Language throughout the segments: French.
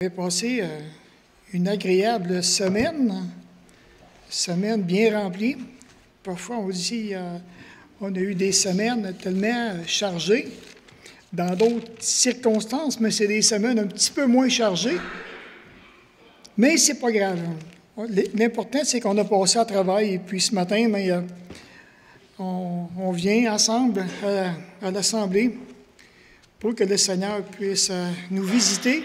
J'ai passé une agréable semaine bien remplie. Parfois, on dit on a eu des semaines tellement chargées. Dans d'autres circonstances, mais c'est des semaines un petit peu moins chargées. Mais c'est pas grave. L'important, c'est qu'on a passé à travail. Et puis ce matin, on vient ensemble à l'Assemblée pour que le Seigneur puisse nous visiter,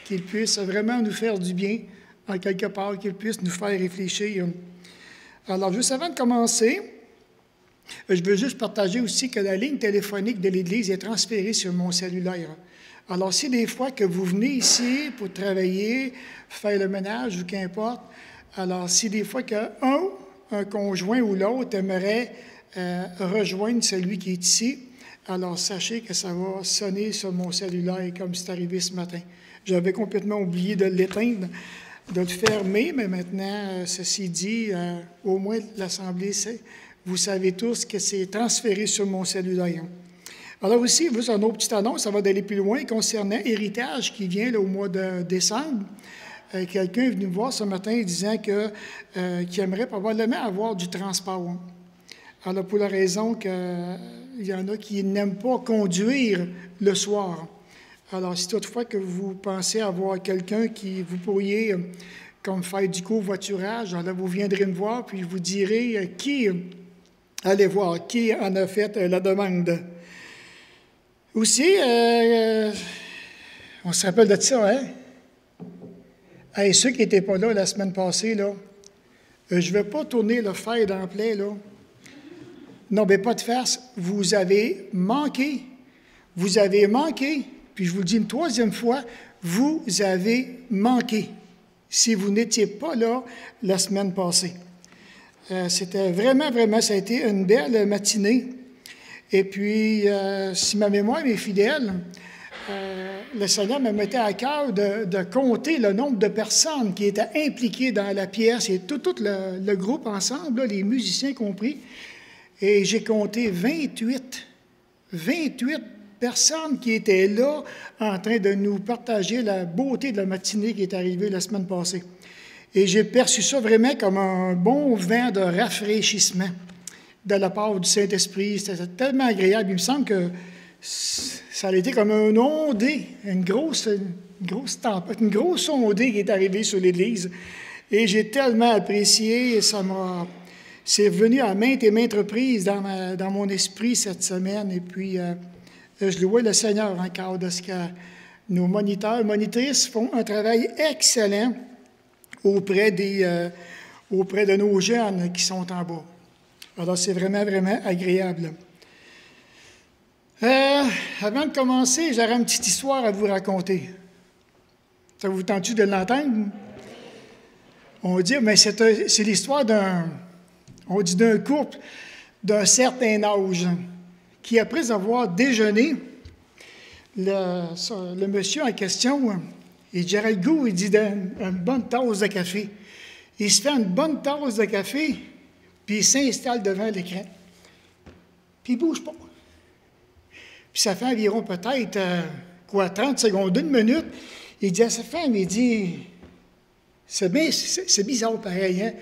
qu'il puisse vraiment nous faire du bien, en quelque part, qu'il puisse nous faire réfléchir. Alors, juste avant de commencer, je veux juste partager aussi que la ligne téléphonique de l'Église est transférée sur mon cellulaire. Alors, si des fois que vous venez ici pour travailler, faire le ménage ou qu'importe, alors si des fois qu'un conjoint ou l'autre aimerait rejoindre celui qui est ici, alors sachez que ça va sonner sur mon cellulaire comme c'est arrivé ce matin. J'avais complètement oublié de l'éteindre, de le fermer, mais maintenant, ceci dit, au moins l'Assemblée sait. Vous savez tous que c'est transféré sur mon cellulaire. Alors aussi, vous une autre petite annonce, ça va d'aller plus loin, concernant Héritage qui vient là, au mois de décembre. Quelqu'un est venu me voir ce matin disant qu'il aimerait probablement avoir du transport. Alors, pour la raison qu'il y en a qui n'aiment pas conduire le soir. Alors, si toutefois que vous pensez avoir quelqu'un qui vous pourriez, comme faire du covoiturage, alors vous viendrez me voir, puis je vous dirai allez voir, qui en a fait la demande. Aussi, on se rappelle de ça, hein? Hey, ceux qui n'étaient pas là la semaine passée, là, je ne vais pas tourner le fer dans le plaid, là. Non, mais pas de farce. Vous avez manqué. Vous avez manqué. Puis je vous le dis une troisième fois, vous avez manqué si vous n'étiez pas là la semaine passée. C'était vraiment, ça a été une belle matinée. Et puis, si ma mémoire est fidèle, le Seigneur me mettait à cœur de compter le nombre de personnes qui étaient impliquées dans la pièce et tout le groupe ensemble, là, les musiciens compris. Et j'ai compté 28 personnes qui étaient là en train de nous partager la beauté de la matinée qui est arrivée la semaine passée. Et j'ai perçu ça vraiment comme un bon vent de rafraîchissement de la part du Saint-Esprit. C'était tellement agréable. Il me semble que ça a été comme un ondée, une grosse tempête, une grosse ondée qui est arrivée sur l'Église. Et j'ai tellement apprécié, c'est revenu à maintes et maintes reprises dans mon esprit cette semaine. Et puis, je louais le Seigneur encore de ce que nos moniteurs, monitrices font un travail excellent auprès de nos jeunes qui sont en bas. Alors, c'est vraiment agréable. Avant de commencer, j'aurais une petite histoire à vous raconter. Ça vous tente-tu de l'entendre? On dit, mais c'est l'histoire d'un couple d'un certain âge qui, après avoir déjeuné, le monsieur en question, il dirait le goût, il dit une bonne tasse de café. Il se fait une bonne tasse de café, puis il s'installe devant l'écran. Puis il ne bouge pas. Puis ça fait environ peut-être, 30 secondes, 1 minute. Il dit à sa femme, il dit, c'est bizarre pareil, hein?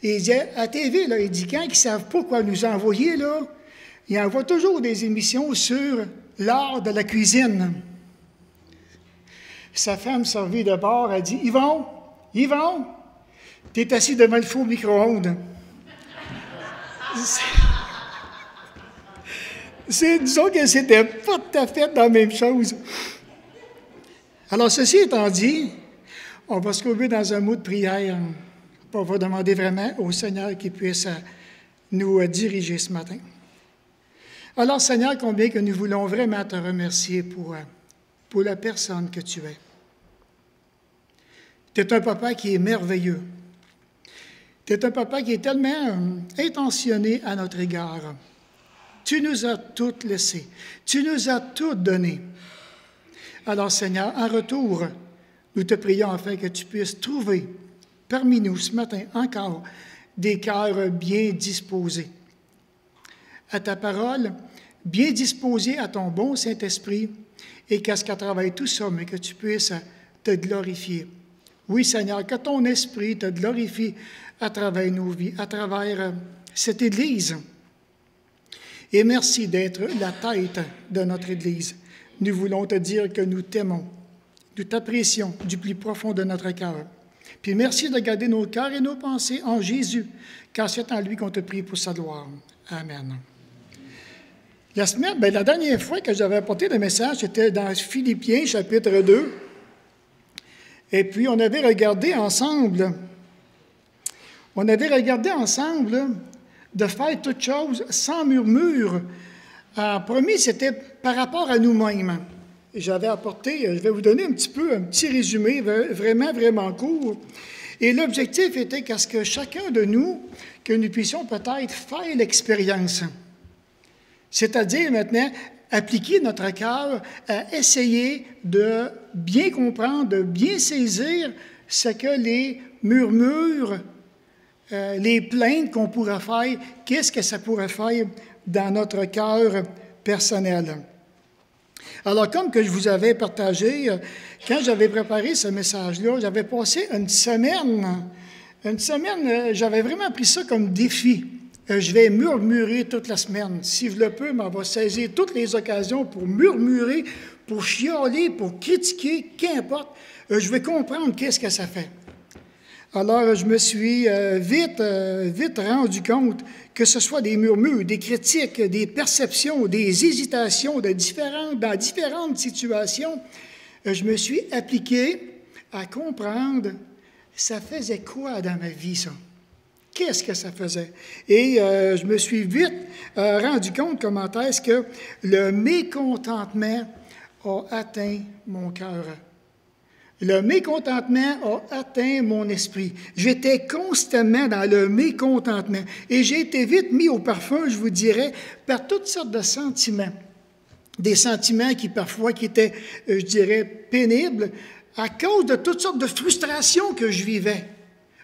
Et il dit, à la TV, là, il dit, quand ils ne savent pas quoi nous envoyer, là, ils envoient toujours des émissions sur l'art de la cuisine. Sa femme servie de bord, elle dit, Yvon, tu es assis devant le four micro-ondes. Disons que c'était pas tout à fait la même chose. Alors, ceci étant dit, on va se trouver dans un mot de prière. On va demander vraiment au Seigneur qu'il puisse nous diriger ce matin. Alors, Seigneur, combien que nous voulons vraiment te remercier pour la personne que tu es. Tu es un papa qui est merveilleux. Tu es un papa qui est tellement intentionné à notre égard. Tu nous as toutes laissées. Tu nous as toutes données. Alors, Seigneur, en retour, nous te prions afin que tu puisses trouver parmi nous ce matin encore des cœurs bien disposés à ta parole, bien disposés à ton bon Saint-Esprit, et qu'à ce qu'à travers tout ça, mais que tu puisses te glorifier. Oui, Seigneur, que ton esprit te glorifie à travers nos vies, à travers cette Église. Et merci d'être la tête de notre Église. Nous voulons te dire que nous t'aimons, nous t'apprécions du plus profond de notre cœur. Puis merci de garder nos cœurs et nos pensées en Jésus, car c'est en lui qu'on te prie pour sa gloire. Amen. La dernière fois que j'avais apporté le message, c'était dans Philippiens, chapitre 2. Et puis, on avait regardé ensemble de faire toutes choses sans murmure. Premier, c'était par rapport à nous-mêmes. J'avais apporté, je vais vous donner un petit résumé, vraiment, vraiment court. Et l'objectif était qu'à ce que chacun de nous, que nous puissions peut-être faire l'expérience. C'est-à-dire maintenant, appliquer notre cœur à essayer de bien comprendre, de bien saisir ce que les murmures, les plaintes qu'on pourrait faire, qu'est-ce que ça pourrait faire dans notre cœur personnel. Alors, comme que je vous avais partagé, quand j'avais préparé ce message-là, j'avais passé une semaine, j'avais vraiment pris ça comme défi. Je vais murmurer toute la semaine. Si je le peux, m'en va saisir toutes les occasions pour murmurer, pour chialer, pour critiquer, qu'importe. Je vais comprendre qu'est-ce que ça fait. Alors, je me suis vite rendu compte que ce soit des murmures, des critiques, des perceptions, des hésitations dans différentes situations, je me suis appliqué à comprendre ça faisait quoi dans ma vie, ça? Qu'est-ce que ça faisait? Et je me suis vite rendu compte comment est-ce que le mécontentement a atteint mon cœur. Le mécontentement a atteint mon esprit. J'étais constamment dans le mécontentement. Et j'ai été vite mis au parfum, je vous dirais, par toutes sortes de sentiments. Des sentiments qui étaient, je dirais, pénibles à cause de toutes sortes de frustrations que je vivais.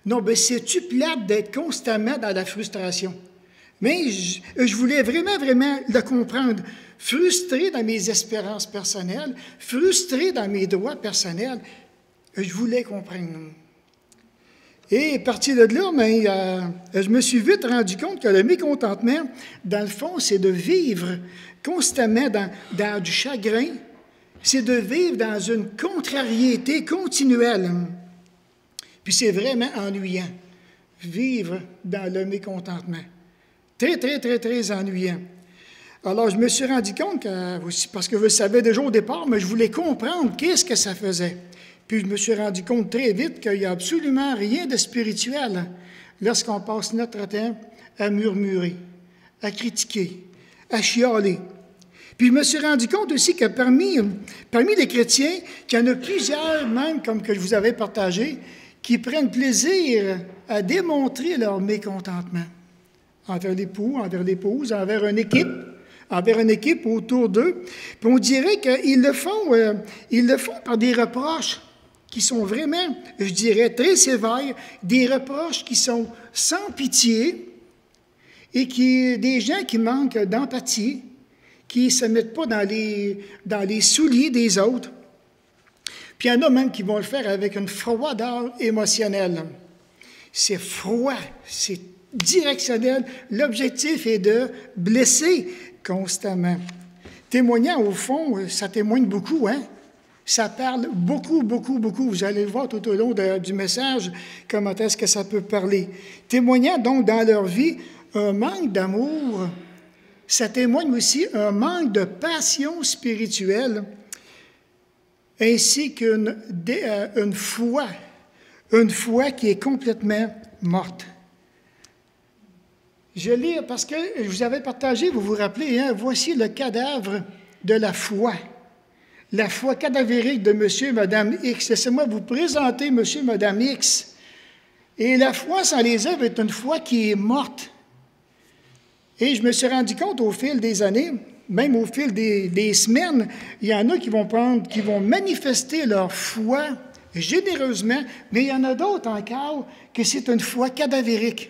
Non, bien, c'est-tu plate d'être constamment dans la frustration? Mais je voulais vraiment, vraiment le comprendre. Frustré dans mes espérances personnelles, frustré dans mes droits personnels, je voulais comprendre. Et à partir de là, je me suis vite rendu compte que le mécontentement, dans le fond, c'est de vivre constamment dans du chagrin, c'est de vivre dans une contrariété continuelle. Puis c'est vraiment ennuyant, vivre dans le mécontentement. Très, très, très, très ennuyant. Alors, je me suis rendu compte, parce que je le savais déjà au départ, mais je voulais comprendre qu'est-ce que ça faisait. Puis je me suis rendu compte très vite qu'il n'y a absolument rien de spirituel lorsqu'on passe notre temps à murmurer, à critiquer, à chialer. Puis je me suis rendu compte aussi que parmi les chrétiens, qu'il y en a plusieurs, même comme que je vous avais partagé, qui prennent plaisir à démontrer leur mécontentement envers l'époux, envers l'épouse, envers une équipe autour d'eux. Puis on dirait qu'ils le font par des reproches qui sont vraiment, je dirais, très sévères, des reproches qui sont sans pitié et des gens qui manquent d'empathie, qui ne se mettent pas dans les souliers des autres. Puis il y en a même qui vont le faire avec une froideur émotionnelle. C'est froid, c'est directionnel. L'objectif est de blesser constamment. Témoignant, au fond, ça témoigne beaucoup, hein? Ça parle beaucoup, beaucoup, beaucoup. Vous allez le voir tout au long du message, comment est-ce que ça peut parler. Témoignant donc dans leur vie un manque d'amour, ça témoigne aussi un manque de passion spirituelle, ainsi qu'une foi qui est complètement morte. Je lis parce que je vous avais partagé, vous vous rappelez, hein, voici le cadavre de la foi cadavérique de monsieur et madame X. Laissez-moi vous présenter monsieur et madame X. Et la foi sans les œuvres est une foi qui est morte. Et je me suis rendu compte au fil des années, même au fil des semaines, il y en a qui vont manifester leur foi généreusement, mais il y en a d'autres encore que c'est une foi cadavérique.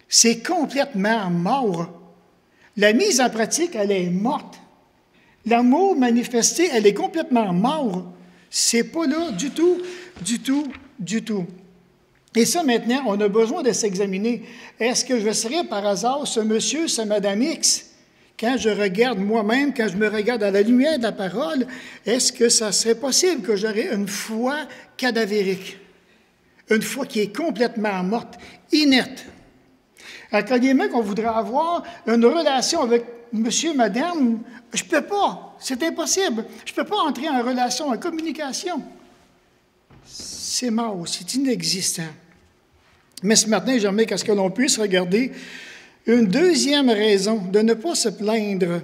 C'est complètement mort. La mise en pratique, elle est morte. L'amour manifesté, elle est complètement mort. C'est pas là du tout, du tout, du tout. Et ça, maintenant, on a besoin de s'examiner. Est-ce que je serais par hasard ce monsieur, ce madame X? Quand je regarde moi-même, quand je me regarde à la lumière de la parole, est-ce que ça serait possible que j'aurais une foi cadavérique? Une foi qui est complètement morte, inerte. Accompagnement qu'on voudrait avoir une relation avec monsieur, madame, je ne peux pas. C'est impossible. Je ne peux pas entrer en relation, en communication. C'est mort, c'est inexistant. Mais ce matin, j'aimerais qu'à ce que l'on puisse regarder une deuxième raison de ne pas se plaindre.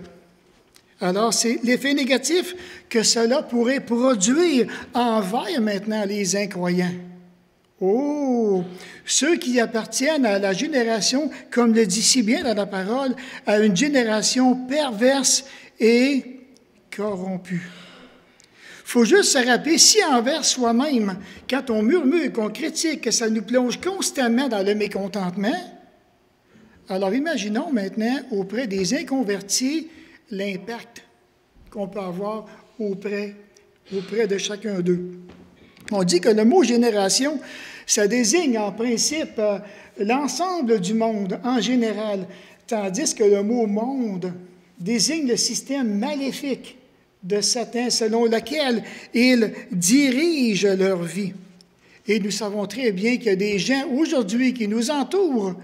Alors, c'est l'effet négatif que cela pourrait produire envers maintenant les incroyants. Oh, ceux qui appartiennent à la génération, comme le dit si bien dans la parole, à une génération perverse et corrompue. Il faut juste se rappeler, si envers soi-même, quand on murmure, qu'on critique, que ça nous plonge constamment dans le mécontentement, alors imaginons maintenant auprès des inconvertis l'impact qu'on peut avoir auprès de chacun d'eux. On dit que le mot « génération », ça désigne en principe l'ensemble du monde en général, tandis que le mot « monde » désigne le système maléfique de Satan selon lequel il dirige leur vie. Et nous savons très bien qu'il y a des gens aujourd'hui qui nous entourent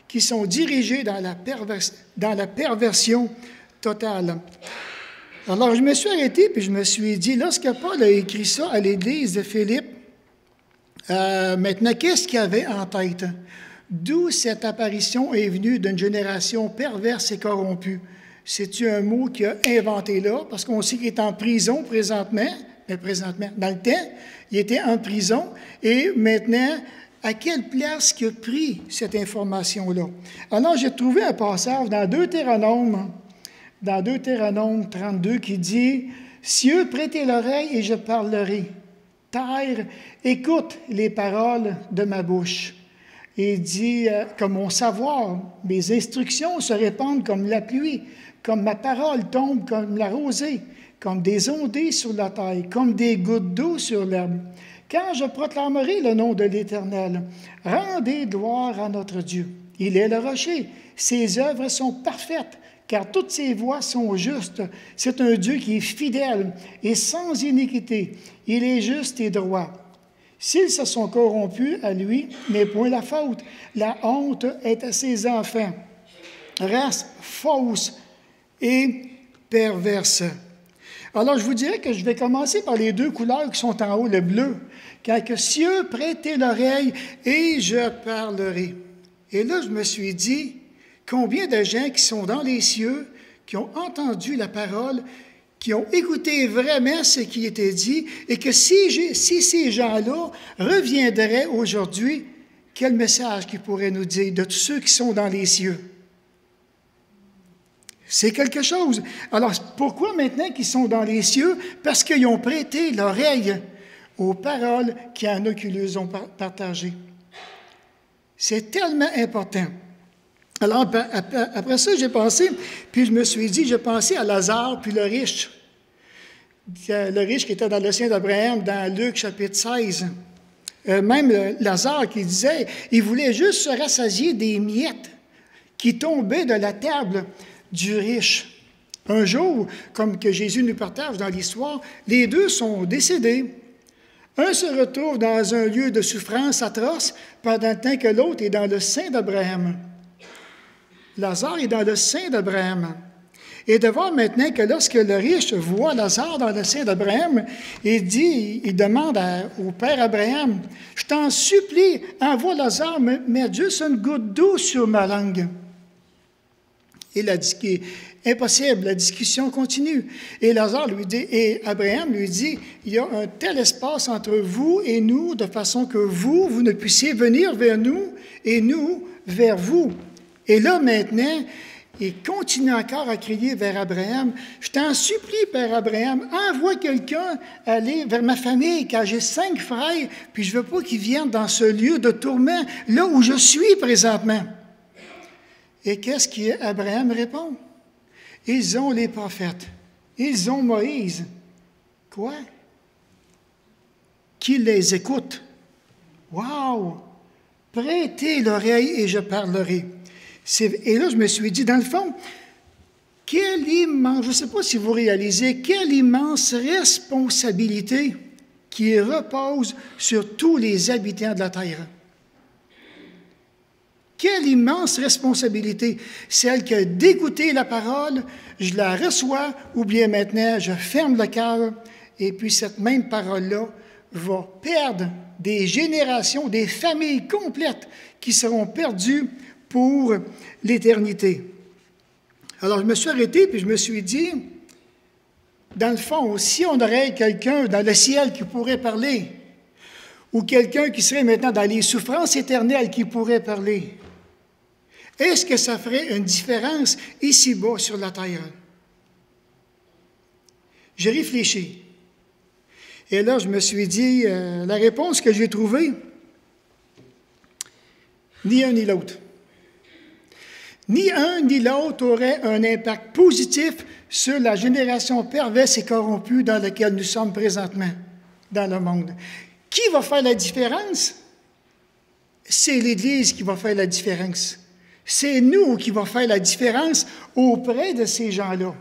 qui sont dirigés dans la perversion totale. Alors, je me suis arrêté puis je me suis dit, lorsque Paul a écrit ça à l'Église de Philippe, maintenant, qu'est-ce qu'il avait en tête? D'où cette apparition est venue d'une génération perverse et corrompue? C'est-tu un mot qu'il a inventé là? Parce qu'on sait qu'il est en prison présentement, dans le temps, il était en prison, et maintenant, à quelle place qu'il a pris cette information-là? Alors, j'ai trouvé un passage dans Deutéronome 32 qui dit « Cieux, prêtez l'oreille et je parlerai. Terre, écoute les paroles de ma bouche. » Et il dit « Comme mon savoir, mes instructions se répandent comme la pluie, comme ma parole tombe comme la rosée, comme des ondées sur la terre, comme des gouttes d'eau sur l'herbe. Quand je proclamerai le nom de l'Éternel, rendez gloire à notre Dieu. Il est le rocher, ses œuvres sont parfaites, car toutes ses voies sont justes. C'est un Dieu qui est fidèle et sans iniquité. Il est juste et droit. S'ils se sont corrompus, à lui n'est point la faute. La honte est à ses enfants. Race fausse et perverse. Alors, je vous dirais que je vais commencer par les deux couleurs qui sont en haut, le bleu. Quand que cieux, prêtez l'oreille et je parlerai. Et là, je me suis dit, combien de gens qui sont dans les cieux, qui ont entendu la parole, qui ont écouté vraiment ce qui était dit, et que si ces gens-là reviendraient aujourd'hui, quel message qu'ils pourraient nous dire de tous ceux qui sont dans les cieux? C'est quelque chose. Alors, pourquoi maintenant qu'ils sont dans les cieux? Parce qu'ils ont prêté l'oreille aux paroles qu'en eux qui les ont partagées. C'est tellement important. Alors, après ça, j'ai pensé, puis je me suis dit, j'ai pensé à Lazare puis le riche. Le riche qui était dans le sein d'Abraham, dans Luc chapitre 16. Même Lazare qui disait, il voulait juste se rassasier des miettes qui tombaient de la table du riche. Un jour, comme que Jésus nous partage dans l'histoire, les deux sont décédés. Un se retrouve dans un lieu de souffrance atroce pendant le temps que l'autre est dans le sein d'Abraham. Lazare est dans le sein d'Abraham. Et de voir maintenant que lorsque le riche voit Lazare dans le sein d'Abraham, il demande au père Abraham, « Je t'en supplie, envoie Lazare, mets juste une goutte d'eau sur ma langue. » Il a dit qu'il est impossible, la discussion continue. Et Lazare lui dit, et Abraham lui dit, il y a un tel espace entre vous et nous, de façon que vous ne puissiez venir vers nous et nous vers vous. Et là, maintenant, il continue encore à crier vers Abraham, « Je t'en supplie, Père Abraham, envoie quelqu'un aller vers ma famille, car j'ai 5 frères, puis je ne veux pas qu'ils viennent dans ce lieu de tourment, là où je suis présentement. » Et qu'est-ce qu'Abraham répond? Ils ont les prophètes. Ils ont Moïse. Quoi? qui les écoute. Wow! Prêtez l'oreille et je parlerai. Et là, je me suis dit, dans le fond, quelle immense, je ne sais pas si vous réalisez, quelle immense responsabilité qui repose sur tous les habitants de la terre. Quelle immense responsabilité, celle que d'écouter la parole, je la reçois, ou bien maintenant, je ferme le cœur, et puis cette même parole-là va perdre des générations, des familles complètes qui seront perdues pour l'éternité. Alors, je me suis arrêté, puis je me suis dit, dans le fond, si on aurait quelqu'un dans le ciel qui pourrait parler, ou quelqu'un qui serait maintenant dans les souffrances éternelles qui pourrait parler, est-ce que ça ferait une différence ici-bas sur la terre? J'ai réfléchi. Et là, je me suis dit, la réponse que j'ai trouvée, ni un ni l'autre. Ni un ni l'autre aurait un impact positif sur la génération perverse et corrompue dans laquelle nous sommes présentement dans le monde. Qui va faire la différence? C'est l'Église qui va faire la différence. C'est nous qui va faire la différence auprès de ces gens-là.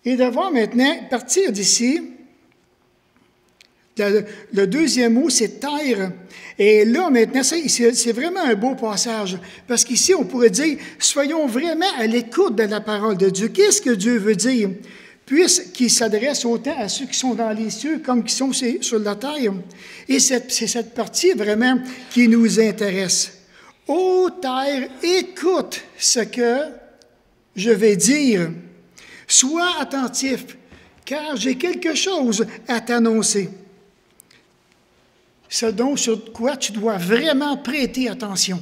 Et de voir maintenant, partir d'ici, le deuxième mot, c'est terre. Et là, maintenant, c'est vraiment un beau passage. Parce qu'ici, on pourrait dire, soyons vraiment à l'écoute de la parole de Dieu. Qu'est-ce que Dieu veut dire? Puisqu'il s'adresse autant à ceux qui sont dans les cieux comme qui sont sur la terre. Et c'est cette partie vraiment qui nous intéresse. Ô terre, écoute ce que je vais dire. Sois attentif, car j'ai quelque chose à t'annoncer. Ce dont sur quoi tu dois vraiment prêter attention.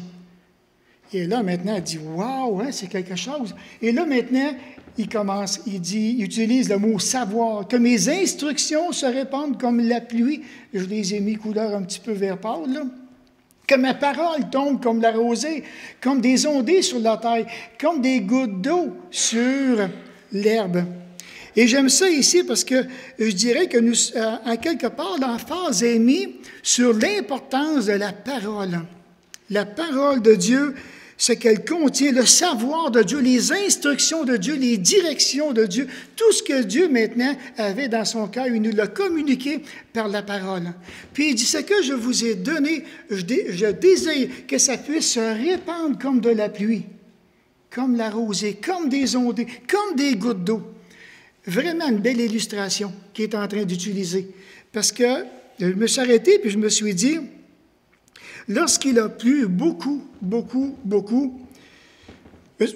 Et là, maintenant, elle dit, « Wow, hein, c'est quelque chose. » Et là, maintenant, il utilise le mot « savoir », que mes instructions se répandent comme la pluie. Je les ai mis couleur un petit peu vert pâle, là. Que ma parole tombe comme la rosée, comme des ondées sur la terre, comme des gouttes d'eau sur l'herbe. Et j'aime ça ici parce que je dirais que nous, à quelque part, l'emphase est mise sur l'importance de la parole. La parole de Dieu, ce qu'elle contient, le savoir de Dieu, les instructions de Dieu, les directions de Dieu, tout ce que Dieu maintenant avait dans son cœur, il nous l'a communiqué par la parole. Puis il dit, ce que je vous ai donné, je désire que ça puisse se répandre comme de la pluie, comme la rosée, comme des ondées, comme des gouttes d'eau. Vraiment une belle illustration qu'il est en train d'utiliser. Parce que je me suis arrêté puis je me suis dit, lorsqu'il a plu beaucoup,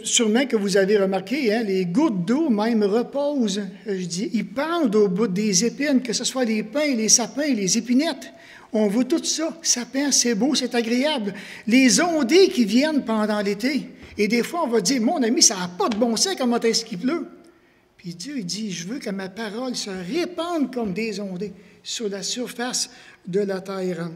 sûrement que vous avez remarqué, hein, les gouttes d'eau même reposent, je dis, ils pendent au bout des épines, que ce soit les pins, les sapins, les épinettes. On voit tout ça. Sapin, c'est beau, c'est agréable. Les ondées qui viennent pendant l'été. Et des fois, on va dire, mon ami, ça n'a pas de bon sens, comment est-ce qu'il pleut? Puis Dieu, il dit, je veux que ma parole se répande comme des ondées sur la surface de la terre.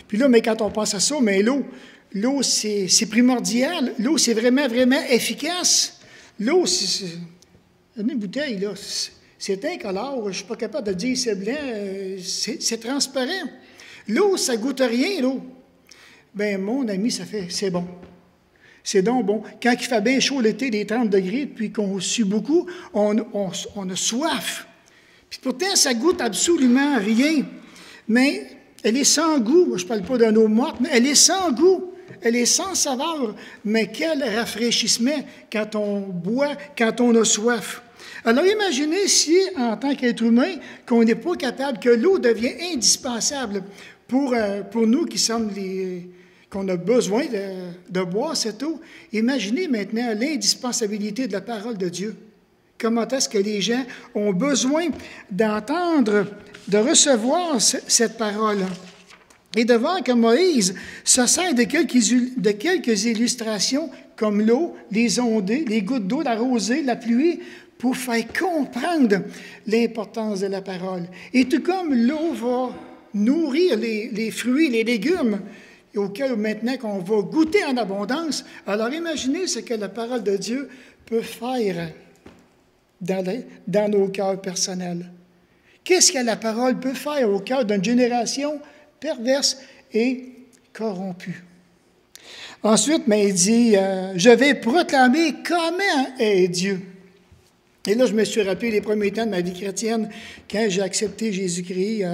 Puis là, mais quand on pense à ça, mais l'eau, c'est primordial. L'eau, c'est vraiment efficace. L'eau, c'est une bouteille, là, c'est incolore. Je ne suis pas capable de dire c'est blanc, c'est transparent. L'eau, ça ne goûte rien, l'eau. Bien, mon ami, c'est bon. C'est donc bon. Quand il fait bien chaud l'été, des 30 degrés, puis qu'on sue beaucoup, on a soif. Puis pourtant, ça goûte absolument rien. Mais elle est sans goût. Je ne parle pas d'une eau morte, mais elle est sans goût. Elle est sans saveur. Mais quel rafraîchissement quand on boit, quand on a soif. Alors imaginez si, en tant qu'être humain, qu'on n'est pas capable, que l'eau devient indispensable pour nous qui sommes qu'on a besoin de boire cette eau. Imaginez maintenant l'indispensabilité de la parole de Dieu. Comment est-ce que les gens ont besoin d'entendre, de recevoir cette parole. Et de voir que Moïse se sert de quelques illustrations comme l'eau, les ondées, les gouttes d'eau, la rosée, la pluie, pour faire comprendre l'importance de la parole. Et tout comme l'eau va nourrir les fruits, les légumes, et auquel maintenant qu'on va goûter en abondance, alors imaginez ce que la parole de Dieu peut faire dans nos cœurs personnels. Qu'est-ce que la parole peut faire au cœur d'une génération perverse et corrompue? Ensuite, il dit, je vais proclamer comment est Dieu. Et là, je me suis rappelé les premiers temps de ma vie chrétienne, quand j'ai accepté Jésus-Christ.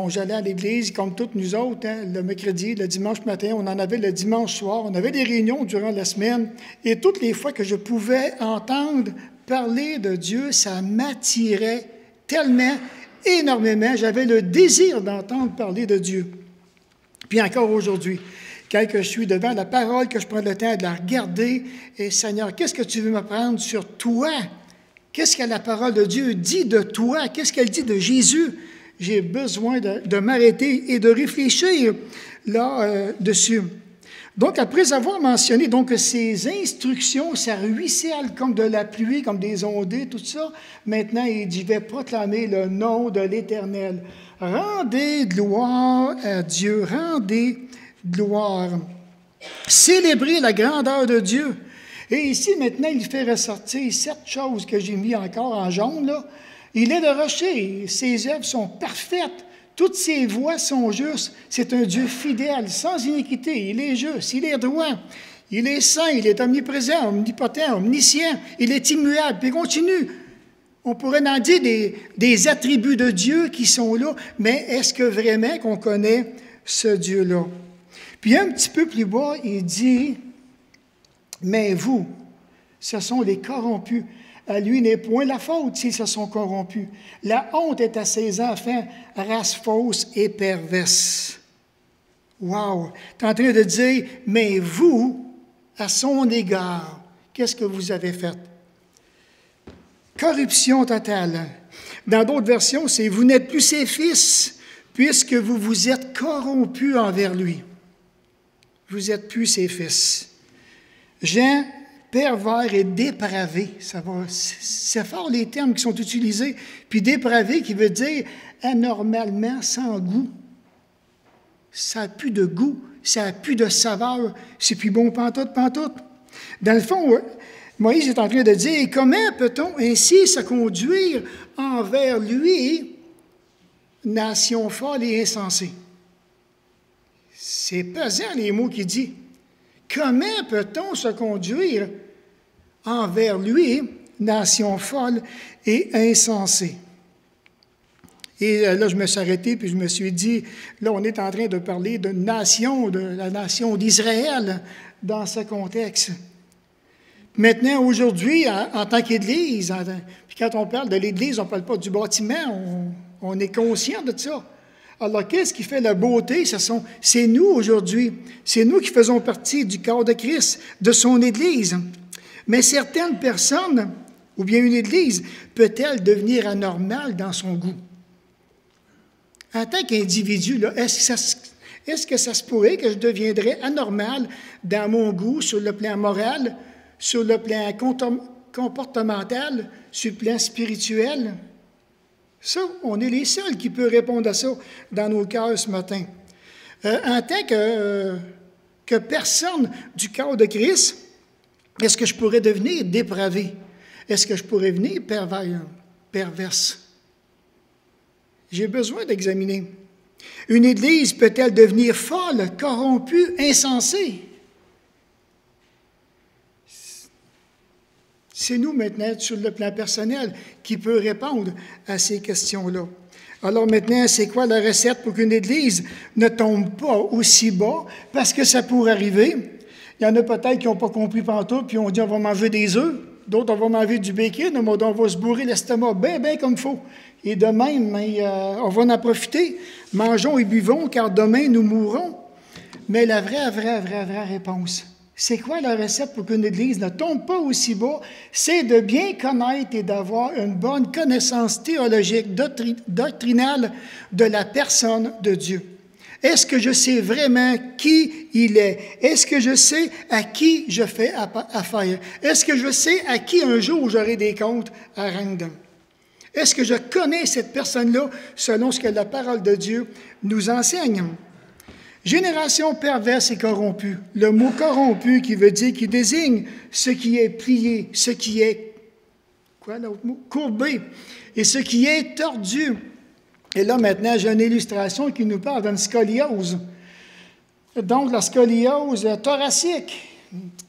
J'allais à l'église, comme toutes nous autres, le mercredi, le dimanche matin, on en avait le dimanche soir, on avait des réunions durant la semaine, et toutes les fois que je pouvais entendre parler de Dieu, ça m'attirait tellement, énormément, j'avais le désir d'entendre parler de Dieu. Puis encore aujourd'hui, quand je suis devant la parole, que je prends le temps de la regarder, et Seigneur, qu'est-ce que tu veux m'apprendre sur toi? Qu'est-ce que la parole de Dieu dit de toi? Qu'est-ce qu'elle dit de Jésus? J'ai besoin de m'arrêter et de réfléchir là-dessus. Donc, après avoir mentionné donc, ces instructions, ça ruisselle comme de la pluie, comme des ondées, tout ça, maintenant, il dit, je vais proclamer le nom de l'Éternel. Rendez gloire à Dieu, rendez gloire. Célébrez la grandeur de Dieu. Et ici, maintenant, il fait ressortir 7 choses que j'ai mis encore en jaune, là. Il est le rocher, ses œuvres sont parfaites, toutes ses voies sont justes. C'est un Dieu fidèle, sans iniquité, il est juste, il est droit, il est saint, il est omniprésent, omnipotent, omniscient, il est immuable, puis il continue. On pourrait en dire des attributs de Dieu qui sont là, mais est-ce que vraiment qu'on connaît ce Dieu-là? Puis un petit peu plus bas, il dit, « Mais vous, ce sont les corrompus. À lui n'est point la faute s'ils se sont corrompus. La honte est à ses enfants, race fausse et perverse. » Wow! Tu es en train de dire, « Mais vous, à son égard, qu'est-ce que vous avez fait? » Corruption totale. Dans d'autres versions, c'est « Vous n'êtes plus ses fils, puisque vous vous êtes corrompus envers lui. » Vous n'êtes plus ses fils. Jean, pervers et dépravé, c'est fort les termes qui sont utilisés. Puis dépravé qui veut dire anormalement sans goût. Ça n'a plus de goût, ça n'a plus de saveur, c'est plus bon pantoute. Dans le fond, Moïse est en train de dire, comment peut-on ainsi se conduire envers lui, nation folle et insensée? C'est pesant les mots qu'il dit. Comment peut-on se conduire envers lui, nation folle et insensée? Et là, je me suis arrêté, puis je me suis dit, là, on est en train de parler d'une nation, de la nation d'Israël, dans ce contexte. Maintenant, aujourd'hui, en tant qu'Église, puis quand on parle de l'Église, on ne parle pas du bâtiment, on est conscient de ça. Alors, qu'est-ce qui fait la beauté? C'est nous aujourd'hui. C'est nous qui faisons partie du corps de Christ, de son Église. Mais certaines personnes, ou bien une Église, peut-elle devenir anormale dans son goût? En tant qu'individu, là, est-ce que ça se pourrait que je deviendrais anormal dans mon goût sur le plan moral, sur le plan comportemental, sur le plan spirituel? Ça, on est les seuls qui peuvent répondre à ça dans nos cœurs ce matin. En tant que personne du corps de Christ, est-ce que je pourrais devenir dépravé? Est-ce que je pourrais devenir perverse? J'ai besoin d'examiner. Une Église peut-elle devenir folle, corrompue, insensée? C'est nous maintenant, sur le plan personnel, qui peut répondre à ces questions-là. Alors maintenant, c'est quoi la recette pour qu'une Église ne tombe pas aussi bas? Parce que ça pourrait arriver. Il y en a peut-être qui n'ont pas compris pantoute, puis on dit on va manger des œufs. D'autres, on va manger du bacon, on va se bourrer l'estomac bien comme il faut. Et de même, on va en profiter. Mangeons et buvons, car demain, nous mourrons. Mais la vraie réponse, c'est quoi la recette pour qu'une Église ne tombe pas aussi bas? C'est de bien connaître et d'avoir une bonne connaissance théologique, doctrinale de la personne de Dieu. Est-ce que je sais vraiment qui il est? Est-ce que je sais à qui je fais affaire? Est-ce que je sais à qui un jour j'aurai des comptes à rendre? Est-ce que je connais cette personne-là selon ce que la parole de Dieu nous enseigne? Génération perverse et corrompue. Le mot corrompu qui veut dire, qui désigne ce qui est plié, ce qui est quoi l'autre mot? Courbé. Et ce qui est tordu. Et là, maintenant, j'ai une illustration qui nous parle d'une scoliose. Donc, la scoliose thoracique,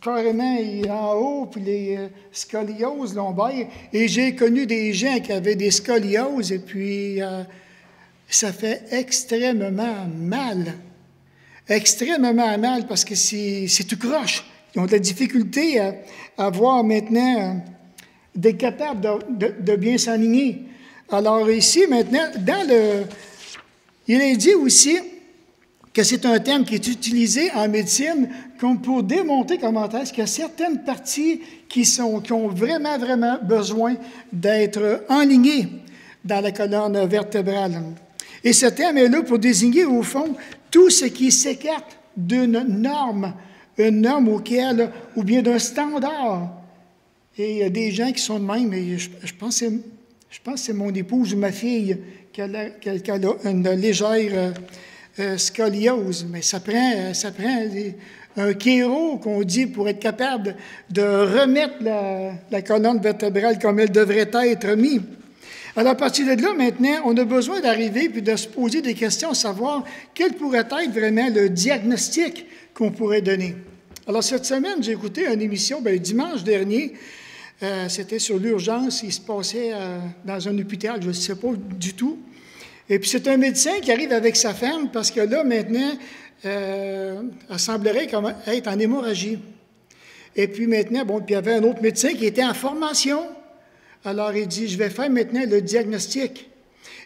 carrément en haut, puis les scolioses lombaires. Et j'ai connu des gens qui avaient des scolioses, et puis ça fait extrêmement mal. Extrêmement mal, parce que c'est tout croche. Ils ont de la difficulté à voir maintenant d'être capables de bien s'aligner. Alors ici, maintenant, il est dit aussi que c'est un terme qui est utilisé en médecine comme pour démontrer comment est-ce qu'il y a certaines parties qui ont vraiment, vraiment besoin d'être enlignées dans la colonne vertébrale. Et ce terme est là pour désigner, au fond, tout ce qui s'écarte d'une norme, une norme auquel, ou bien d'un standard. Et il y a des gens qui sont de même, et je pense que c'est mon épouse ou ma fille qui a une légère scoliose. Mais ça prend un chiro qu'on dit pour être capable de remettre la colonne vertébrale comme elle devrait être mise. Alors, à partir de là, maintenant, on a besoin d'arriver puis de se poser des questions, savoir quel pourrait être vraiment le diagnostic qu'on pourrait donner. Alors, cette semaine, j'ai écouté une émission, dimanche dernier, c'était sur l'urgence, il se passait dans un hôpital, je ne sais pas du tout. Et puis, c'est un médecin qui arrive avec sa femme parce que là, maintenant, elle semblerait être en hémorragie. Et puis maintenant, puis il y avait un autre médecin qui était en formation. Alors, il dit, je vais faire maintenant le diagnostic.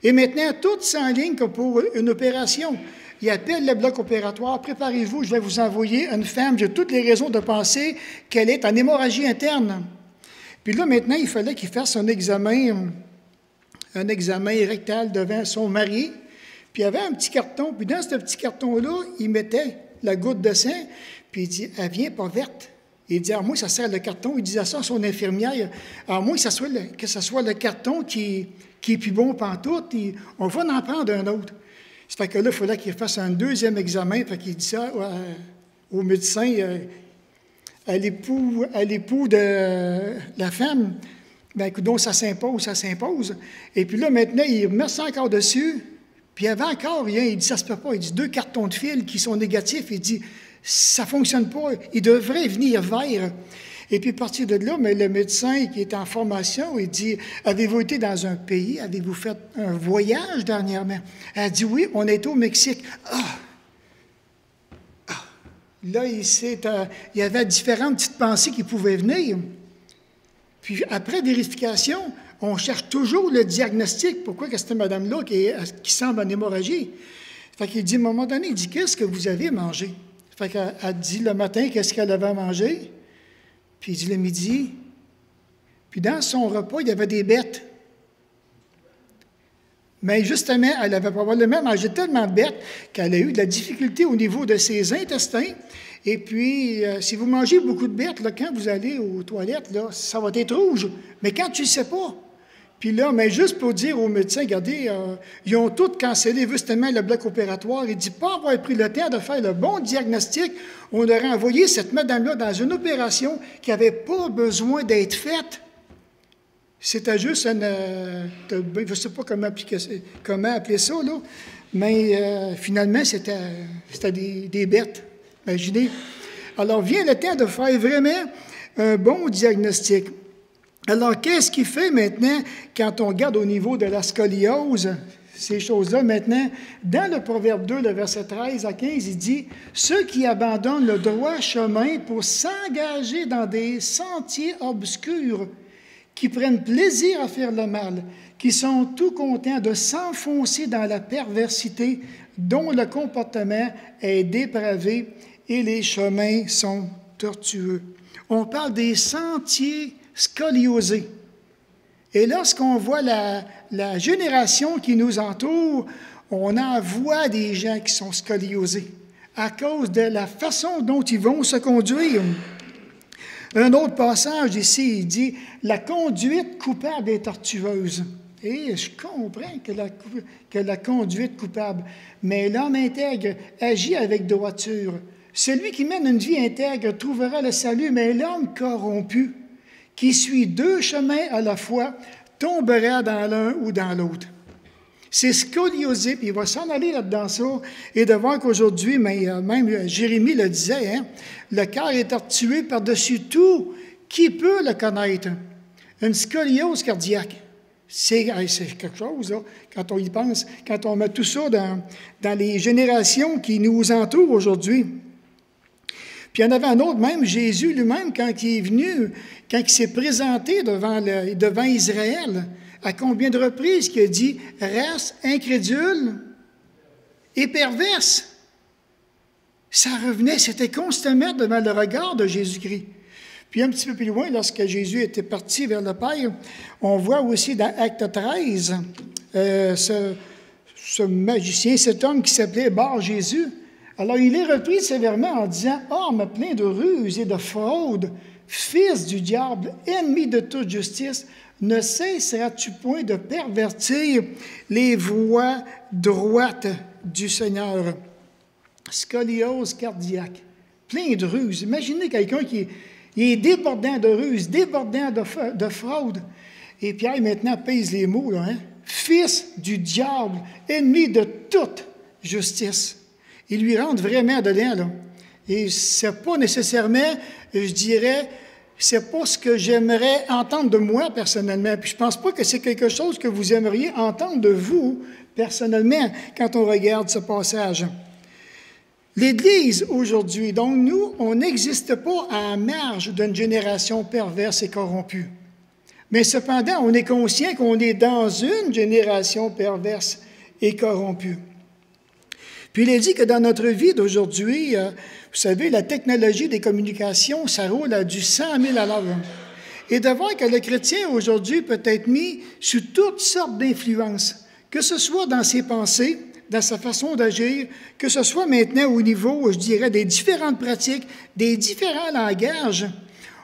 Et maintenant, tout s'enligne comme pour une opération. Il appelle le bloc opératoire, préparez-vous, je vais vous envoyer une femme, j'ai toutes les raisons de penser qu'elle est en hémorragie interne. Puis là, maintenant, il fallait qu'il fasse un examen rectal devant son mari. Puis il y avait un petit carton, puis dans ce petit carton-là, il mettait la goutte de sang, puis il dit, elle vient pas verte. Il dit, à moi, ça sert le carton. Il disait ça à son infirmière. À moi, que ce soit le carton qui est plus bon pantoute, on va en prendre un autre. Ça fait que là, il fallait qu'il fasse un deuxième examen. Fait qu'il dit ça au médecin, à l'époux de la femme. Bien, écoute, ça s'impose. Et puis là, maintenant, il remet ça encore dessus. Puis il y avait encore rien. Il dit, ça se peut pas. Il dit, 2 cartons de fil qui sont négatifs. Il dit, ça ne fonctionne pas. Il devrait venir vert. Et puis, à partir de là, mais le médecin qui est en formation, il dit, avez-vous été dans un pays? Avez-vous fait un voyage dernièrement? Elle dit, oui, on est au Mexique. Là, il y avait différentes petites pensées qui pouvaient venir. Puis, après vérification, on cherche toujours le diagnostic. Pourquoi que cette madame-là qui semble en hémorragie? Fait qu'il dit, à un moment donné, il dit, qu'est-ce que vous avez mangé? Fait qu'elle dit le matin qu'est-ce qu'elle avait mangé, puis il dit le midi. Puis dans son repas, il y avait des bêtes. Mais justement, elle avait probablement mangé tellement de bêtes qu'elle a eu de la difficulté au niveau de ses intestins. Et puis, si vous mangez beaucoup de bêtes, là, quand vous allez aux toilettes, là, ça va être rouge. Mais quand tu ne sais pas. Puis là, mais juste pour dire aux médecins, regardez, ils ont tous cancellé justement le bloc opératoire. Il dit pas avoir pris le temps de faire le bon diagnostic. On aurait envoyé cette madame-là dans une opération qui n'avait pas besoin d'être faite. C'était juste je ne sais pas comment appeler ça, là, mais finalement, c'était des bêtes. Imaginez. Alors, vient le temps de faire vraiment un bon diagnostic. Alors, qu'est-ce qu'il fait maintenant quand on regarde au niveau de la scoliose, ces choses-là? Maintenant, dans le Proverbe 2, le verset 13 à 15, il dit « Ceux qui abandonnent le droit chemin pour s'engager dans des sentiers obscurs, qui prennent plaisir à faire le mal, qui sont tout contents de s'enfoncer dans la perversité, dont le comportement est dépravé et les chemins sont tortueux. » On parle des sentiers scoliosés. Et lorsqu'on voit la génération qui nous entoure, on en voit des gens qui sont scoliosés à cause de la façon dont ils vont se conduire. Un autre passage ici, il dit « La conduite coupable est tortueuse. » Et je comprends que la conduite coupable, mais l'homme intègre agit avec droiture. Celui qui mène une vie intègre trouvera le salut, mais l'homme corrompu, qui suit deux chemins à la fois tombera dans l'un ou dans l'autre. C'est scoliosé, puis il va s'en aller là-dedans ça, et de voir qu'aujourd'hui, même Jérémie le disait, hein, le cœur est tortué par-dessus tout. Qui peut le connaître? Une scoliose cardiaque. C'est quelque chose, là, quand on y pense, quand on met tout ça dans les générations qui nous entourent aujourd'hui. Puis il y en avait un autre, même Jésus lui-même, quand il est venu, quand il s'est présenté devant Israël, à combien de reprises qu'il a dit « Reste incrédule et perverse ». Ça revenait, c'était constamment devant le regard de Jésus-Christ. Puis un petit peu plus loin, lorsque Jésus était parti vers le Père, on voit aussi dans Acte 13, ce magicien, cet homme qui s'appelait Bar-Jésus. Alors il est repris sévèrement en disant « Homme plein de ruses et de fraude, fils du diable, ennemi de toute justice, ne cesseras-tu point de pervertir les voies droites du Seigneur? » Scoliose cardiaque, plein de ruses. Imaginez quelqu'un qui est débordant de ruses, débordant de fraude. Et Pierre maintenant pèse les mots, là, hein? Fils du diable, ennemi de toute justice. Il lui rentre vraiment dedans, là. Et c'est pas nécessairement, je dirais, c'est pas ce que j'aimerais entendre de moi personnellement. Puis je pense pas que c'est quelque chose que vous aimeriez entendre de vous personnellement quand on regarde ce passage. L'Église aujourd'hui, donc nous, on n'existe pas en marge d'une génération perverse et corrompue. Mais cependant, on est conscient qu'on est dans une génération perverse et corrompue. Puis il est dit que dans notre vie d'aujourd'hui, vous savez, la technologie des communications, ça roule à du 100 000 à l'heure. Et de voir que le chrétien aujourd'hui peut être mis sous toutes sortes d'influences, que ce soit dans ses pensées, dans sa façon d'agir, que ce soit maintenant au niveau, je dirais, des différentes pratiques, des différents langages,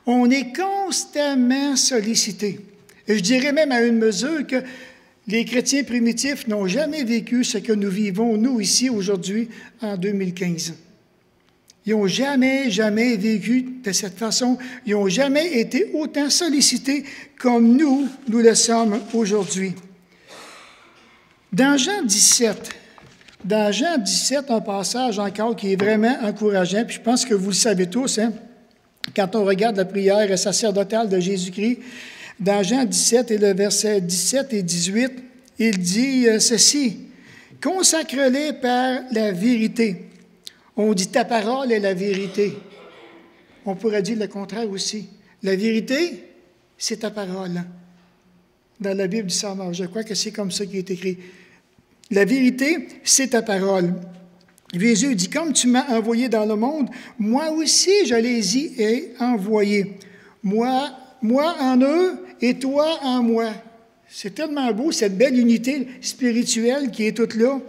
on est constamment sollicité. Et je dirais même à une mesure que les chrétiens primitifs n'ont jamais vécu ce que nous vivons, nous, ici, aujourd'hui, en 2015. Ils n'ont jamais vécu de cette façon. Ils n'ont jamais été autant sollicités comme nous le sommes aujourd'hui. Dans Jean 17, un passage encore qui est vraiment encourageant, puis je pense que vous le savez tous, hein, quand on regarde la prière sacerdotale de Jésus-Christ, dans Jean 17 et le verset 17 et 18, il dit ceci, « Consacre-les par la vérité. » On dit « ta parole est la vérité. » On pourrait dire le contraire aussi. La vérité, c'est ta parole. Dans la Bible du Sauveur, je crois que c'est comme ça qui est écrit. La vérité, c'est ta parole. Jésus dit, comme tu m'as envoyé dans le monde, moi aussi je les y ai envoyés. Moi en eux et toi en moi. C'est tellement beau, cette belle unité spirituelle qui est toute là.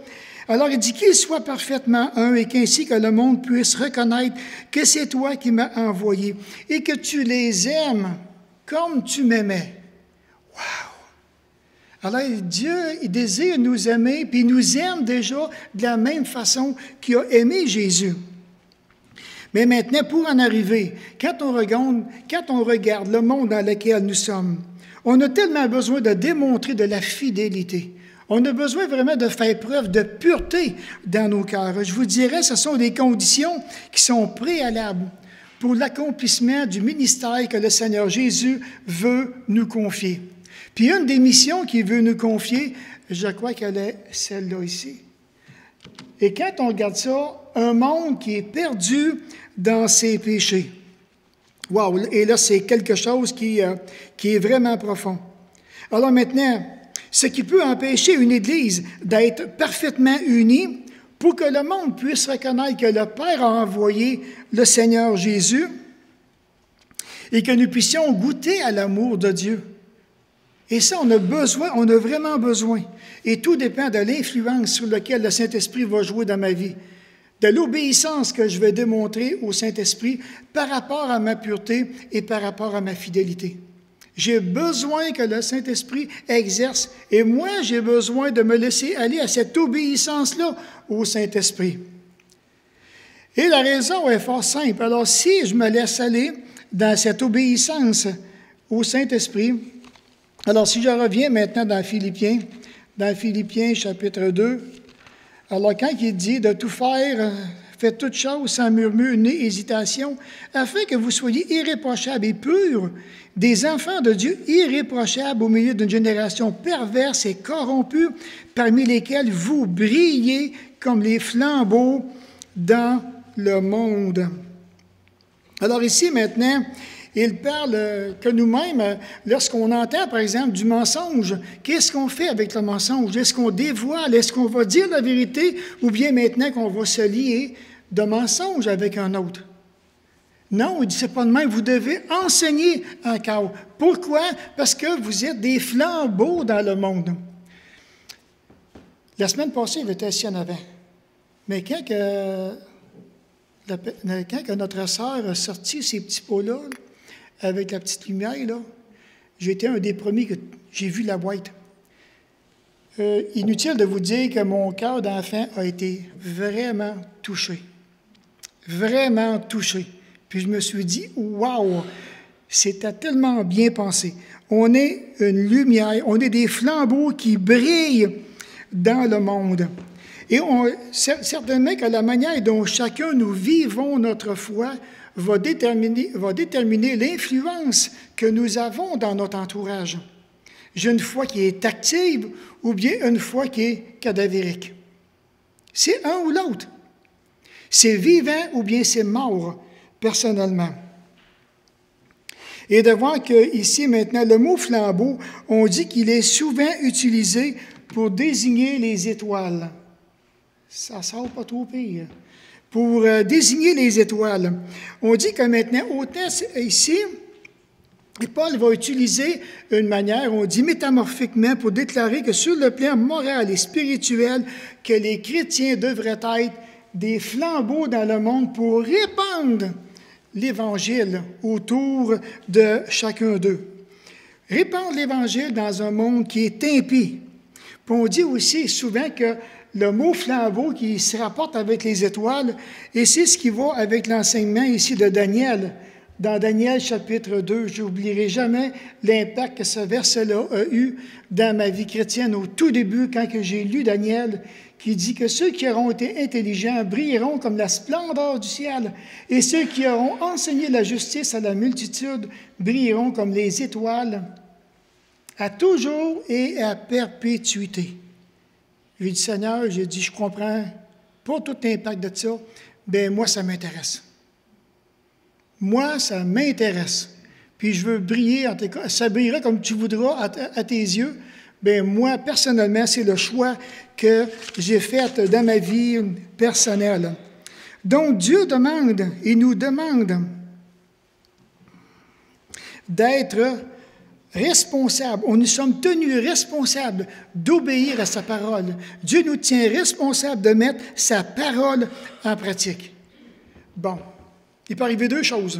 Alors il dit qu'ils soient parfaitement un et qu'ainsi que le monde puisse reconnaître que c'est toi qui m'as envoyé et que tu les aimes comme tu m'aimais. Wow! Alors Dieu, il désire nous aimer, puis il nous aime déjà de la même façon qu'il a aimé Jésus. Mais maintenant, pour en arriver, quand on regarde le monde dans lequel nous sommes, on a tellement besoin de démontrer de la fidélité. On a besoin vraiment de faire preuve de pureté dans nos cœurs. Je vous dirais, ce sont des conditions qui sont préalables pour l'accomplissement du ministère que le Seigneur Jésus veut nous confier. Puis une des missions qu'il veut nous confier, je crois qu'elle est celle-là ici. Et quand on regarde ça, un monde qui est perdu dans ses péchés. Wow! Et là, c'est quelque chose qui est vraiment profond. Alors maintenant, ce qui peut empêcher une Église d'être parfaitement unie pour que le monde puisse reconnaître que le Père a envoyé le Seigneur Jésus et que nous puissions goûter à l'amour de Dieu. Et ça, on a vraiment besoin. Et tout dépend de l'influence sur laquelle le Saint-Esprit va jouer dans ma vie, de l'obéissance que je vais démontrer au Saint-Esprit par rapport à ma pureté et par rapport à ma fidélité. J'ai besoin que le Saint-Esprit exerce, et moi, j'ai besoin de me laisser aller à cette obéissance-là au Saint-Esprit. Et la raison est fort simple. Alors, si je me laisse aller dans cette obéissance au Saint-Esprit. Alors, si je reviens maintenant dans Philippiens chapitre 2, alors quand il dit de tout faire, faites toutes choses sans murmure ni hésitation, afin que vous soyez irréprochables et purs, des enfants de Dieu irréprochables au milieu d'une génération perverse et corrompue, parmi lesquels vous brillez comme les flambeaux dans le monde. Alors ici maintenant, il parle que nous-mêmes, lorsqu'on entend par exemple du mensonge, qu'est-ce qu'on fait avec le mensonge? Est-ce qu'on dévoile? Est-ce qu'on va dire la vérité? Ou bien maintenant qu'on va se lier de mensonge avec un autre? Non, il dit, c'est pas de même. Vous devez enseigner encore. Pourquoi? Parce que vous êtes des flambeaux dans le monde. La semaine passée, il était assis en avant. Mais quand notre sœur a sorti ces petits pots-là, avec la petite lumière, là, j'étais un des premiers que j'ai vu la boîte. Inutile de vous dire que mon cœur d'enfant a été vraiment touché. Vraiment touché. Puis je me suis dit, waouh, c'était tellement bien pensé. On est une lumière, on est des flambeaux qui brillent dans le monde. Et certainement que la manière dont chacun nous vivons notre foi va déterminer l'influence que nous avons dans notre entourage. J'ai une foi qui est active ou bien une foi qui est cadavérique. C'est un ou l'autre. C'est vivant ou bien c'est mort, personnellement. Et de voir qu'ici, maintenant, le mot flambeau, on dit qu'il est souvent utilisé pour désigner les étoiles. Ça sort pas trop pire. Pour désigner les étoiles. On dit que maintenant, autant ici, Paul va utiliser une manière, on dit métamorphiquement, pour déclarer que sur le plan moral et spirituel, que les chrétiens devraient être des flambeaux dans le monde pour répandre l'Évangile autour de chacun d'eux. Répandre l'Évangile dans un monde qui est impie. Puis on dit aussi souvent que le mot flambeau qui se rapporte avec les étoiles, et c'est ce qui va avec l'enseignement ici de Daniel. Dans Daniel chapitre 2, je n'oublierai jamais l'impact que ce verset-là a eu dans ma vie chrétienne au tout début, quand j'ai lu Daniel, qui dit que ceux qui auront été intelligents brilleront comme la splendeur du ciel, et ceux qui auront enseigné la justice à la multitude brilleront comme les étoiles, à toujours et à perpétuité. J'ai dit, Seigneur, j'ai dit, je comprends pas tout l'impact de ça, bien, moi, ça m'intéresse. Moi, ça m'intéresse. Puis je veux briller, en tout cas, ça brillera comme tu voudras à tes yeux. Bien, moi, personnellement, c'est le choix que j'ai fait dans ma vie personnelle. Donc, Dieu demande, et nous demande d'être responsables. Nous sommes tenus responsables d'obéir à sa parole. Dieu nous tient responsables de mettre sa parole en pratique. Bon, il peut arriver deux choses.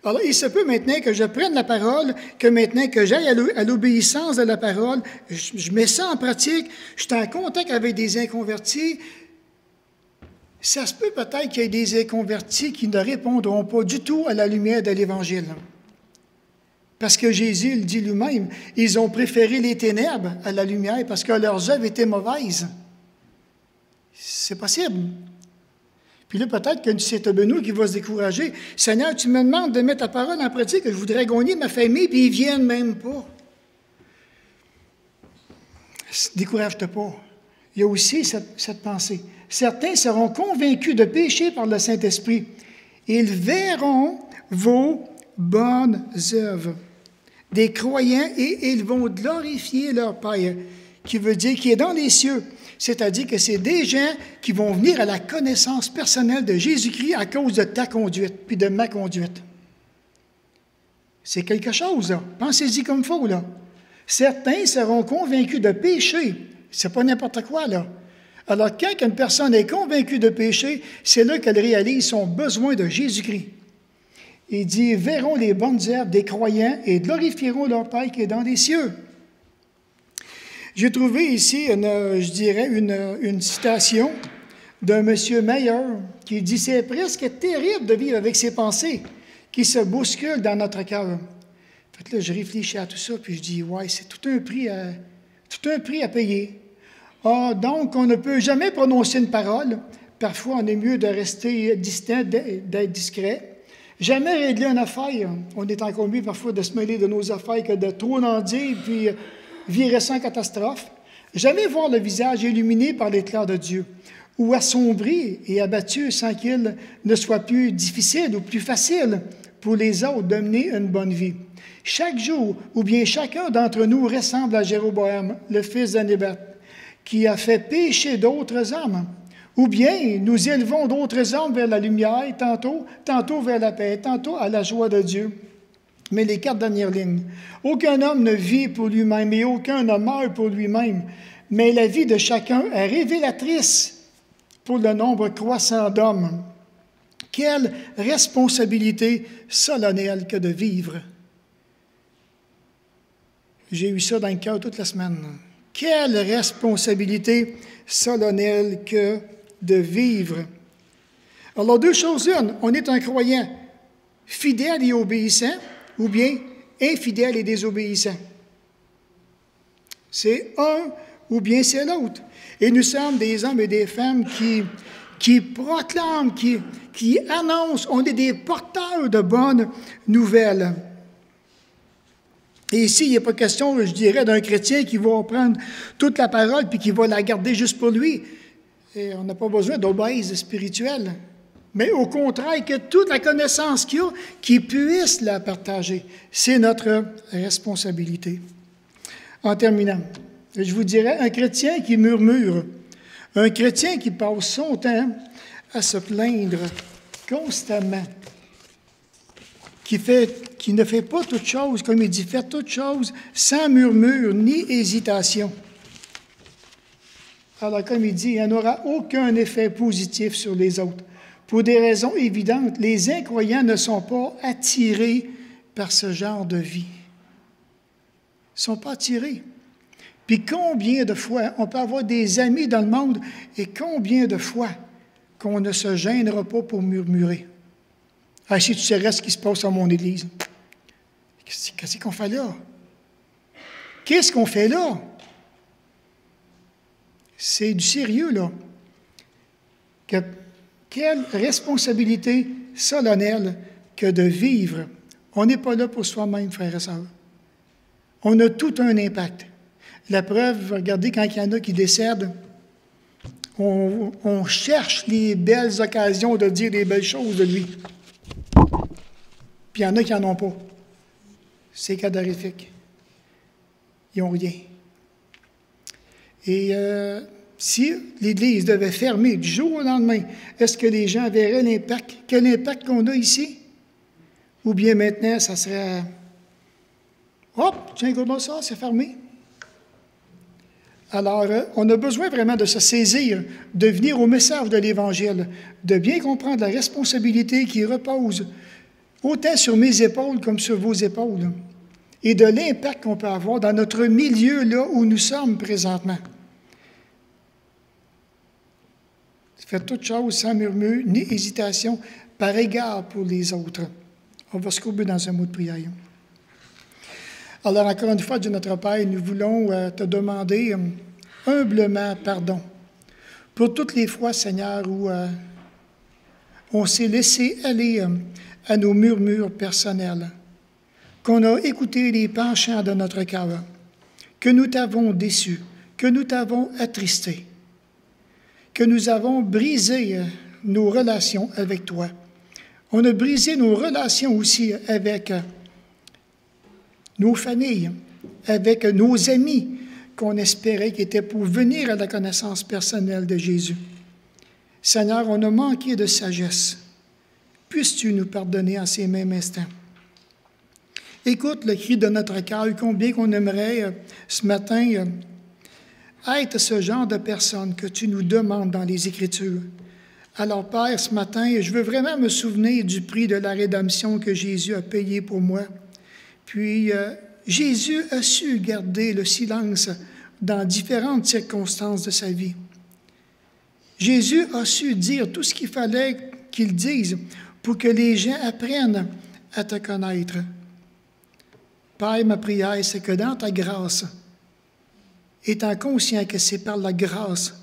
Alors, il se peut maintenant que je prenne la parole, que maintenant que j'aille à l'obéissance de la parole, je mets ça en pratique, je suis en contact avec des inconvertis. Ça se peut peut-être qu'il y ait des inconvertis qui ne répondront pas du tout à la lumière de l'Évangile. Parce que Jésus le dit lui-même, ils ont préféré les ténèbres à la lumière parce que leurs œuvres étaient mauvaises. C'est possible. Puis là, peut-être que c'est un Benoît qui va se décourager. Seigneur, tu me demandes de mettre ta parole en pratique, je voudrais gagner ma famille, puis ils ne viennent même pas. Décourage-toi pas. Il y a aussi cette pensée. Certains seront convaincus de péché par le Saint-Esprit. Ils verront vos bonnes œuvres des croyants et ils vont glorifier leur Père, qui veut dire qui est dans les cieux. C'est-à-dire que c'est des gens qui vont venir à la connaissance personnelle de Jésus-Christ à cause de ta conduite, puis de ma conduite. C'est quelque chose, là. Pensez-y comme il faut, là. Certains seront convaincus de péché. C'est pas n'importe quoi, là. Alors, quand une personne est convaincue de péché, c'est là qu'elle réalise son besoin de Jésus-Christ. Il dit, ils verront les bonnes œuvres des croyants et glorifieront leur Père qui est dans les cieux. J'ai trouvé ici, une citation d'un monsieur Meyer qui dit « C'est presque terrible de vivre avec ces pensées qui se bousculent dans notre cœur. » Là, je réfléchis à tout ça, puis je dis, ouais, c'est tout un prix à payer. Ah, donc, on ne peut jamais prononcer une parole. Parfois, on est mieux de rester distant, d'être discret. Jamais régler une affaire. On est encore mieux parfois de se mêler de nos affaires que de trop en dire, puis virer ça en catastrophe. Jamais voir le visage illuminé par l'éclair de Dieu, ou assombri et abattu sans qu'il ne soit plus difficile ou plus facile pour les autres de mener une bonne vie. Chaque jour, ou bien chacun d'entre nous ressemble à Jéroboam, le fils d'Nébat, qui a fait pécher d'autres hommes. Ou bien nous élevons d'autres hommes vers la lumière, tantôt vers la paix, tantôt à la joie de Dieu. Mais les 4 dernières lignes. Aucun homme ne vit pour lui-même et aucun ne meurt pour lui-même. Mais la vie de chacun est révélatrice pour le nombre croissant d'hommes. Quelle responsabilité solennelle que de vivre. J'ai eu ça dans le cœur toute la semaine. Quelle responsabilité solennelle que de vivre. Alors, 2 choses. Une, on est un croyant fidèle et obéissant, ou bien infidèle et désobéissant. C'est un ou bien c'est l'autre. Et nous sommes des hommes et des femmes qui proclament, qui annoncent, on est des porteurs de bonnes nouvelles. Et ici, il n'est pas question, je dirais, d'un chrétien qui va prendre toute la parole puis qui va la garder juste pour lui. Et on n'a pas besoin d'obèse spirituelle. Mais au contraire, que toute la connaissance qu'il a, qu'il puisse la partager. C'est notre responsabilité. En terminant, je vous dirais, un chrétien qui murmure, un chrétien qui passe son temps à se plaindre constamment, qui ne fait pas toute chose, comme il dit, fait toute chose sans murmure ni hésitation. Alors, comme il dit, il n'y aura aucun effet positif sur les autres. Pour des raisons évidentes, les incroyants ne sont pas attirés par ce genre de vie. Ils ne sont pas attirés. Puis combien de fois, on peut avoir des amis dans le monde, et combien de fois qu'on ne se gênera pas pour murmurer. Ah, si tu saurais ce qui se passe à mon église. Qu'est-ce qu'on fait là? Qu'est-ce qu'on fait là? C'est du sérieux, là. Quelle responsabilité solennelle que de vivre. On n'est pas là pour soi-même, frères et sœurs. On a tout un impact. La preuve, regardez, quand il y en a qui décèdent, on cherche les belles occasions de dire des belles choses de lui. Puis il y en a qui n'en ont pas. C'est cadavérifique. Ils n'ont rien. Et si l'Église devait fermer du jour au lendemain, est-ce que les gens verraient l'impact? Quel impact qu'on a ici? Ou bien maintenant, ça serait... Hop, tiens, regarde ça, c'est fermé. Alors, on a besoin vraiment de se saisir, de venir au message de l'Évangile, de bien comprendre la responsabilité qui repose autant sur mes épaules comme sur vos épaules, et de l'impact qu'on peut avoir dans notre milieu, là où nous sommes présentement. Faites toute chose sans murmure ni hésitation, par égard pour les autres. On va se courber dans un mot de prière. Alors, encore une fois, Dieu notre Père, nous voulons te demander humblement pardon pour toutes les fois, Seigneur, où on s'est laissé aller à nos murmures personnels, qu'on a écouté les penchants de notre cœur, que nous t'avons déçu, que nous t'avons attristé, que nous avons brisé nos relations avec toi. On a brisé nos relations aussi avec nos familles, avec nos amis qu'on espérait qui étaient pour venir à la connaissance personnelle de Jésus. Seigneur, on a manqué de sagesse. Puisses-tu nous pardonner en ces mêmes instants? Écoute le cri de notre cœur, combien qu'on aimerait ce matin être ce genre de personne que tu nous demandes dans les Écritures. Alors, Père, ce matin, je veux vraiment me souvenir du prix de la rédemption que Jésus a payé pour moi. Puis, Jésus a su garder le silence dans différentes circonstances de sa vie. Jésus a su dire tout ce qu'il fallait qu'il dise pour que les gens apprennent à te connaître. Père, ma prière, c'est que dans ta grâce, étant conscient que c'est par la grâce,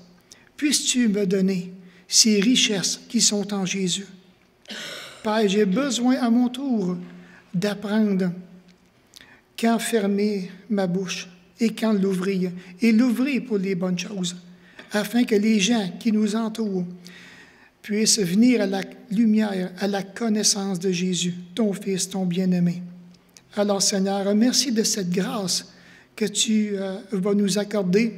puisses-tu me donner ces richesses qui sont en Jésus. Père, j'ai besoin à mon tour d'apprendre quand fermer ma bouche et quand l'ouvrir, et l'ouvrir pour les bonnes choses, afin que les gens qui nous entourent puissent venir à la lumière, à la connaissance de Jésus, ton Fils, ton bien-aimé. Alors, Seigneur, merci de cette grâce que tu vas nous accorder,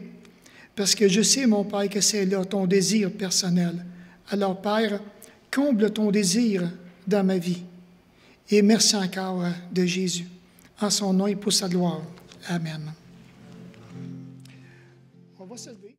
parce que je sais, mon Père, que c'est là ton désir personnel. Alors, Père, comble ton désir dans ma vie. Et merci encore de Jésus. En son nom et pour sa gloire. Amen. On va se lever.